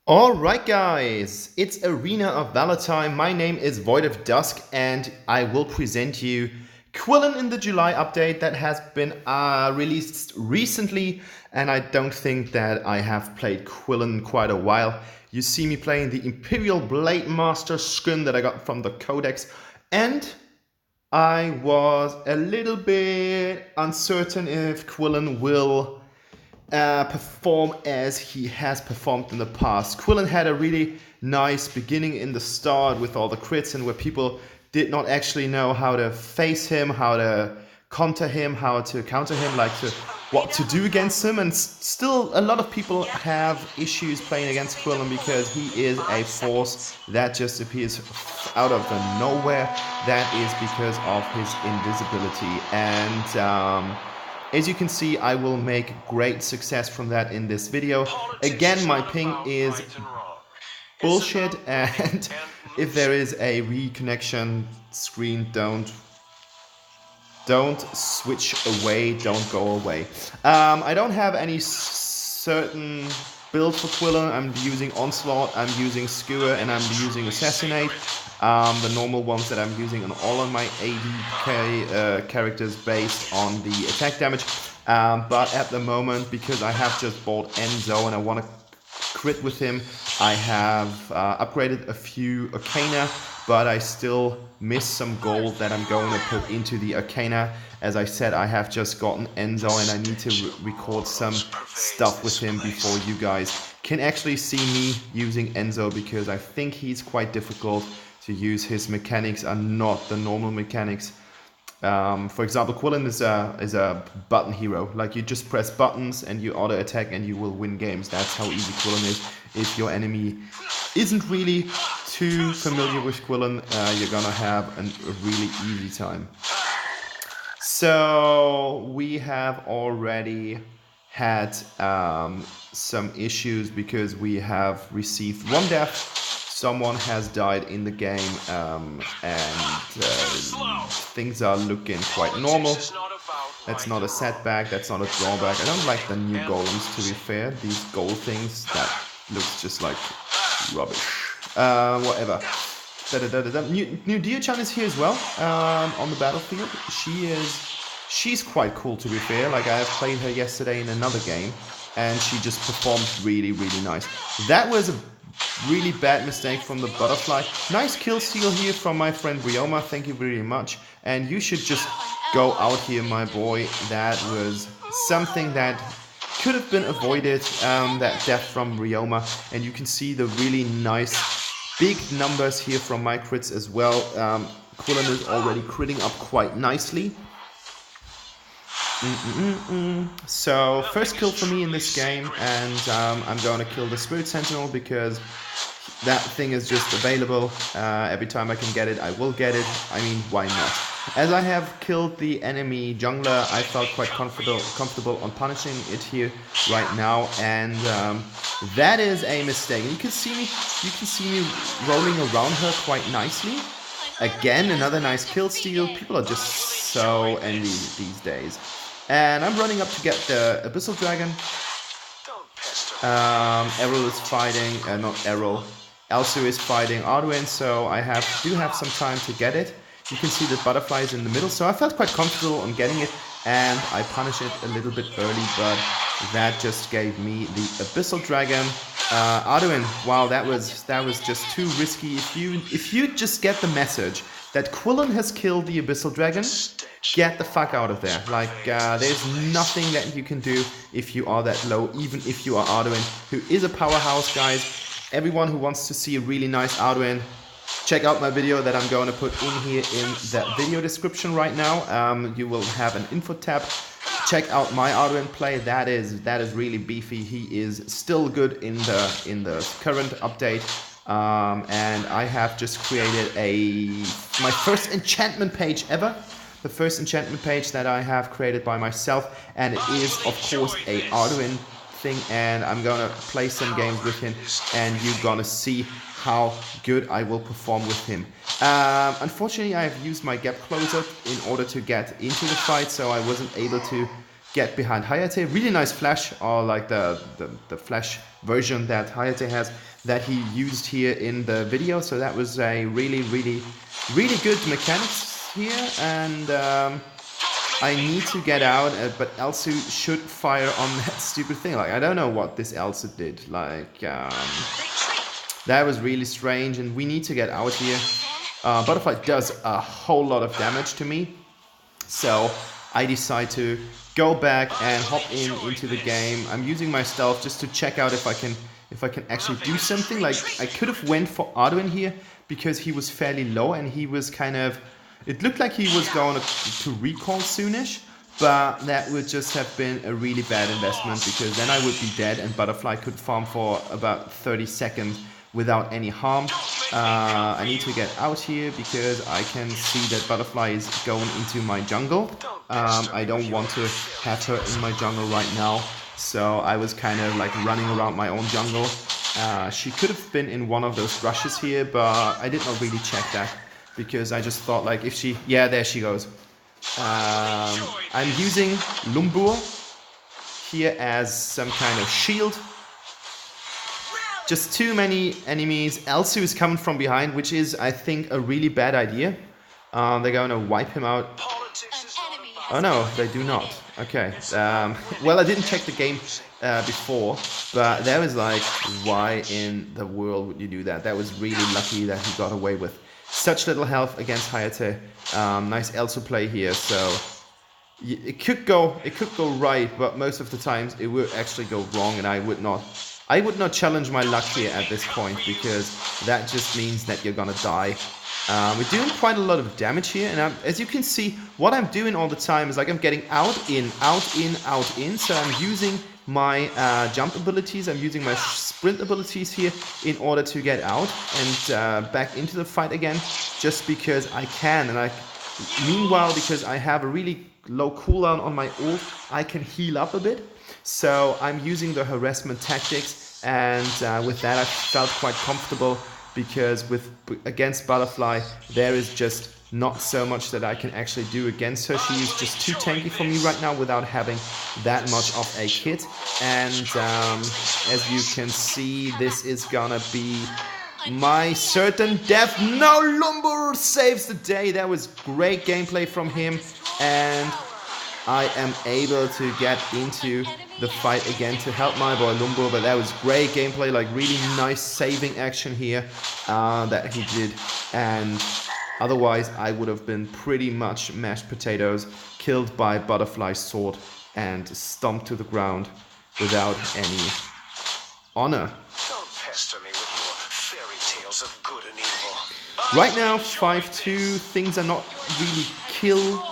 Alright guys, it's Arena of Valor time. My name is Void of Dusk and I will present you QUILLEN in the July update that has been released recently, and I don't think that I have played QUILLEN in quite a while. You see me playing the Imperial Blade Master skin that I got from the Codex, and I was a little bit uncertain if QUILLEN will perform as he has performed in the past. QUILLEN had a really nice beginning in the start with all the crits, and where people did not actually know how to face him, how to counter him, what to do against him. And still a lot of people have issues playing against QUILLEN because he is a force that just appears out of the nowhere. That is because of his invisibility, and as you can see, I will make great success from that in this video. Again, my ping is bullshit, and if there is a reconnection screen, don't switch away, don't go away. I don't have any certain build for QUILLEN. I'm using Onslaught, I'm using Skewer, and I'm using Assassinate. The normal ones that I'm using on all of my AD characters based on the attack damage. But at the moment, because I have just bought Enzo and I want to crit with him, I have upgraded a few Arcana, but I still miss some gold that I'm going to put into the Arcana. As I said, I have just gotten Enzo and I need to record some stuff with him before you guys can actually see me using Enzo, because I think he's quite difficult to use. His mechanics are not the normal mechanics. For example, QUILLEN is a button hero. Like, you just press buttons and you auto attack and you will win games. That's how easy QUILLEN is. If your enemy isn't really too familiar with QUILLEN, you're gonna have a really easy time. So we have already had some issues because we have received one death. Someone has died in the game, and things are looking quite normal. That's not a setback, that's not a drawback. I don't like the new golems, to be fair. These gold things, that looks just like rubbish. Whatever. New Dio-chan is here as well, on the battlefield. She's quite cool, to be fair. Like, I played her yesterday in another game, and she just performed really, really nice. That was a really bad mistake from the butterfly. Nice kill steal here from my friend Ryoma, thank you very much. And you should just go out here, my boy. That was something that could have been avoided, that death from Ryoma. And you can see the really nice big numbers here from my crits as well. QUILLEN is already critting up quite nicely. So first kill for me in this game, and I'm going to kill the Spirit Sentinel because that thing is just available. Every time I can get it, I will get it. I mean, why not? As I have killed the enemy jungler, I felt quite comfortable on punishing it here right now, and that is a mistake. And you can see me rolling around her quite nicely. Again, another nice kill steal. People are just so envy these days. And I'm running up to get the Abyssal Dragon. Errol is fighting, not Errol. Elsu is fighting Arduin, so I do have some time to get it. You can see the butterflies in the middle, so I felt quite comfortable on getting it, and I punished it a little bit early, but that just gave me the Abyssal Dragon. Arduin, wow, that was just too risky. If you just get the message that QUILLEN has killed the Abyssal Dragon, get the fuck out of there. Like, there's nothing that you can do if you are that low, even if you are Arduin, who is a powerhouse, guys. Everyone who wants to see a really nice Arduin, check out my video that I'm going to put in here in the video description right now. You will have an info tab. Check out my Arduin play. That is really beefy. He is still good in the current update. And I have just created my first enchantment page ever. The first enchantment page that I have created by myself, and it is of course a Arduin thing, and I'm gonna play some games with him, and you're gonna see how good I will perform with him. Unfortunately, I have used my gap closer in order to get into the fight, so I wasn't able to get behind Hayate. Really nice flash, or like the flash version that Hayate has that he used here in the video. So that was a really good mechanics here, and I need to get out, but Elsu should fire on that stupid thing. Like, I don't know what this Elsu did. Like, that was really strange, and we need to get out here. Butterfly does a whole lot of damage to me, so I decide to go back and hop into the game. I'm using my stealth just to check out if I can actually do something. Like, I could have went for Arduin here because he was fairly low, and he was kind of, it looked like he was going to recall soonish, but that would just have been a really bad investment, because then I would be dead and Butterfly could farm for about 30 seconds without any harm. I need to get out here because I can see that Butterfly is going into my jungle. I don't want to have her in my jungle right now, so I was kind of like running around my own jungle. She could have been in one of those rushes here, but I did not really check that, because I just thought, like, if she... Yeah, there she goes. I'm using Lumbur here as some kind of shield. Just too many enemies. Elsu is coming from behind, which is, I think, a really bad idea. They're going to wipe him out. Oh no, they do not. Okay. Well, I didn't check the game before, but that was like, why in the world would you do that? That was really lucky that he got away with such little health against Hayate. Nice Elsu play here, so it could go right, but most of the times it would actually go wrong, and I would not challenge my luck here at this point, because that just means that you're gonna die. We're doing quite a lot of damage here, and as you can see, what I'm doing all the time is like I'm getting out, in, out, in, out, in. So I'm using my jump abilities, I'm using my sprint abilities here in order to get out and back into the fight again, just because I can. And meanwhile, because I have a really low cooldown on my ult, I can heal up a bit. So I'm using the harassment tactics, and with that I felt quite comfortable, because against Butterfly there is just not so much that I can actually do against her. She is just too tanky for me right now without having that much of a kit. And as you can see, this is gonna be my certain death. No, Lumbur saves the day. That was great gameplay from him, and I am able to get into the fight again to help my boy Lumbur. But that was great gameplay, like really nice saving action here that he did. And otherwise I would have been pretty much mashed potatoes, killed by Butterfly's sword and stomped to the ground without any honor. Don't pester me with your fairy tales of good and evil. Right now 5-2, things are not really kill.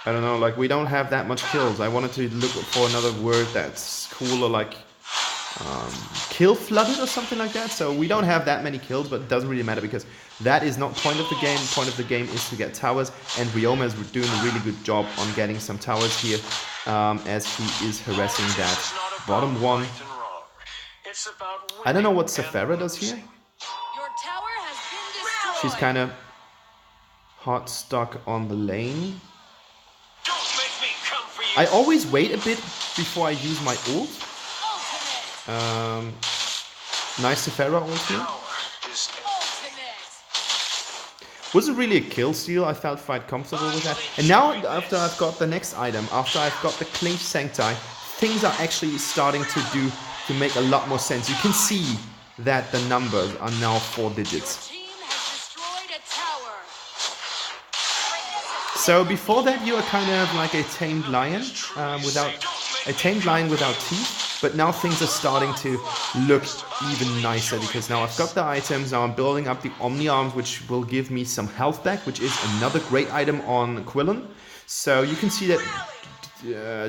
I don't know, like, we don't have that much kills. I wanted to look for another word that's cooler, like kill flooded or something like that. So we don't have that many kills, but it doesn't really matter, because that is not point of the game. Point of the game is to get towers, and Ryoma is doing a really good job on getting some towers here, as he is harassing that bottom one. I don't know what Safara does here. She's kind of hot stuck on the lane. I always wait a bit before I use my ult. Nice Safara ult here. Wasn't really a kill steal, I felt quite comfortable with that. And now, after I've got the next item, after I've got the Claves Sancti, things are actually starting to make a lot more sense. You can see that the numbers are now 4 digits. So before that you are kind of like a tamed lion without teeth, but now things are starting to look even nicer, because now I've got the items, now I'm building up the Omni arms, which will give me some health back, which is another great item on QUILLEN. So you can see that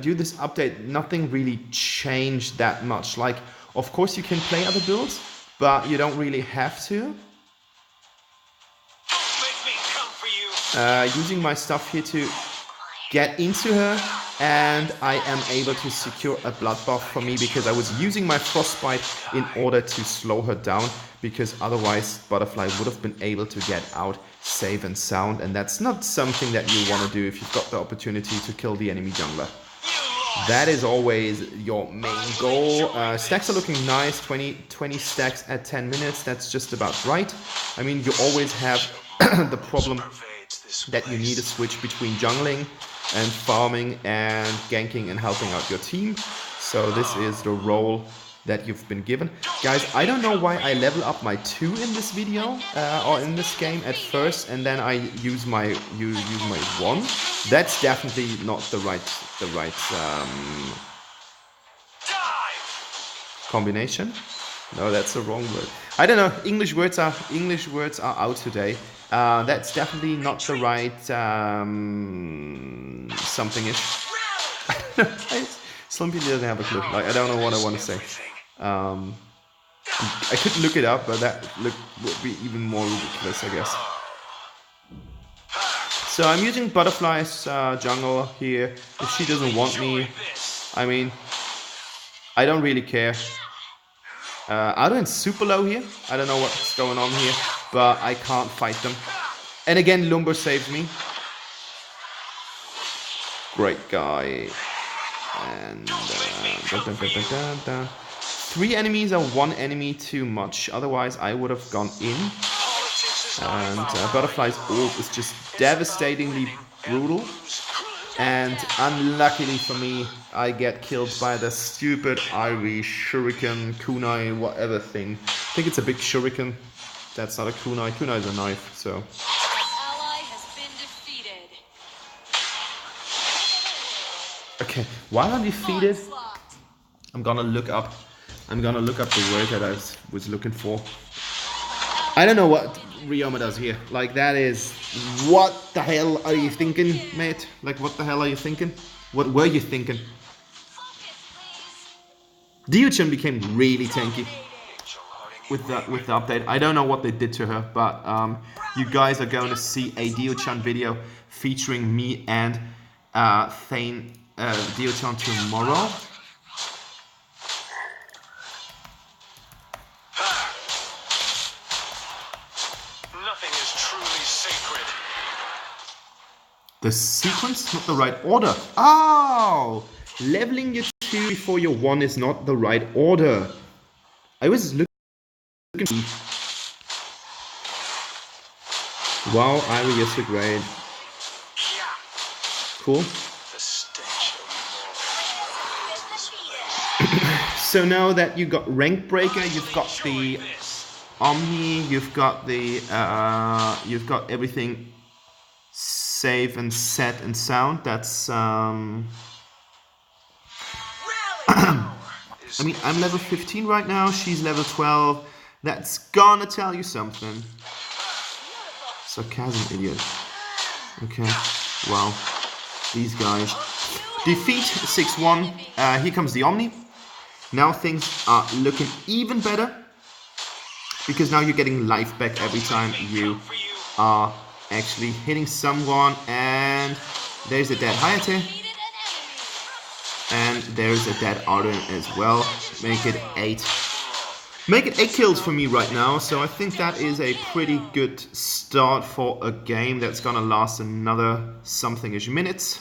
due to this update, nothing really changed that much. Like, of course you can play other builds, but you don't really have to. Using my stuff here to get into her and I am able to secure a blood buff for me because I was using my frostbite in order to slow her down, because otherwise Butterfly would have been able to get out safe and sound, and that's not something that you want to do if you've got the opportunity to kill the enemy jungler. That is always your main goal. Stacks are looking nice, 20 stacks at 10 minutes, that's just about right. I mean, you always have the problem that you need a switch between jungling and farming and ganking and helping out your team. So this is the role that you've been given. Guys, I don't know why I level up my 2 in this video or in this game at first, and then I use my 1. That's definitely not the right combination. No, that's the wrong word. I don't know. English words are out today. That's definitely not the right something-ish. Slumpy doesn't have a clue. Like, I don't know what I want to say. I could look it up, but that would be even more ridiculous, I guess. So I'm using Butterfly's jungle here. If she doesn't want me, I mean, I don't really care. Arden's super low here. I don't know what's going on here, but I can't fight them. And again, Lumber saves me. Great guy. And 3 enemies are 1 enemy too much. Otherwise, I would have gone in. And Butterfly's ult is just devastatingly brutal. And unluckily for me, I get killed by the stupid Ivy shuriken, kunai, whatever thing. I think it's a big shuriken. That's not a kunai. Kunai is a knife, so. Okay, while I'm defeated, I'm gonna look up the word that I was looking for. I don't know what Ryoma does here. Like, that is... What the hell are you thinking, mate? Like, what the hell are you thinking? What were you thinking? Dio-chan became really tanky with the update. I don't know what they did to her, but you guys are going to see a Dio-chan video featuring me and Thane Dio-chan tomorrow. The sequence, not the right order. Oh! Leveling your 2 before your 1 is not the right order. I was looking... Wow, Ivy is so great. Cool. So now that you got Rankbreaker, you've got the Omni, you've got the... you've got everything safe and set and sound. That's I mean, I'm level 15 right now, she's level 12. That's gonna tell you something. Sarcasm, idiot. Okay, wow. These guys. Defeat 6-1. Here comes the Omni. Now things are looking even better, because now you're getting life back every time you are actually hitting someone. And there's a dead Hayate, and there's a dead Arden as well. Make it 8 kills for me right now, so I think that is a pretty good start for a game that's gonna last another something-ish minutes.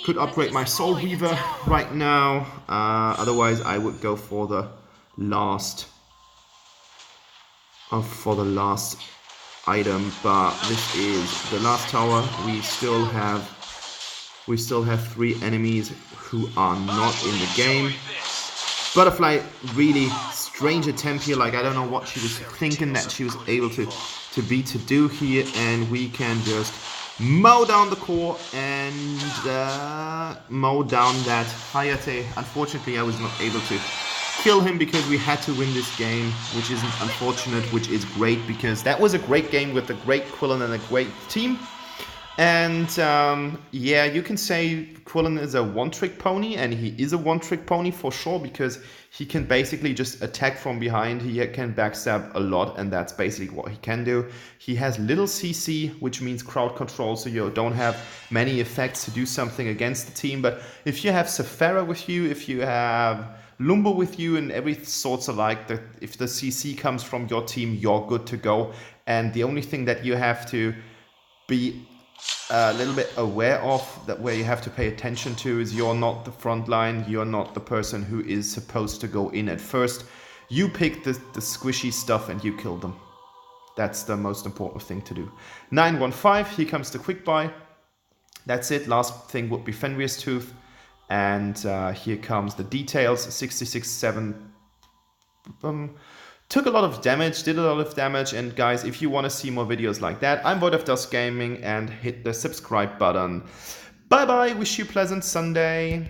Could upgrade my Soulreaver right now, otherwise I would go for the last item, but this is the last tower. We still have 3 enemies who are not in the game. Butterfly, really strange attempt here. Like, I don't know what she was thinking that she was able to do here, and we can just mow down the core and mow down that Hayate. Unfortunately, I was not able to kill him because we had to win this game, which isn't unfortunate, which is great, because that was a great game with a great QUILLEN and a great team. And yeah, you can say QUILLEN is a one-trick pony, and he is a one-trick pony for sure, because he can basically just attack from behind. He can backstab a lot, and that's basically what he can do. He has little CC, which means crowd control, so you don't have many effects to do something against the team. But if you have Sephara with you, if you have Lumber with you, and every sorts alike, that if the CC comes from your team, you're good to go. And the only thing that you have to be a little bit aware of, that where you have to pay attention to, is you're not the front line, you're not the person who is supposed to go in at first. You pick the squishy stuff and you kill them. That's the most important thing to do. 915, here comes the quick buy. That's it. Last thing would be Fenrir's Tooth. And here comes the details. 66.7. Took a lot of damage, did a lot of damage, and guys, if you want to see more videos like that, I'm Void of Dusk Gaming, and hit the subscribe button. Bye bye, wish you a pleasant Sunday.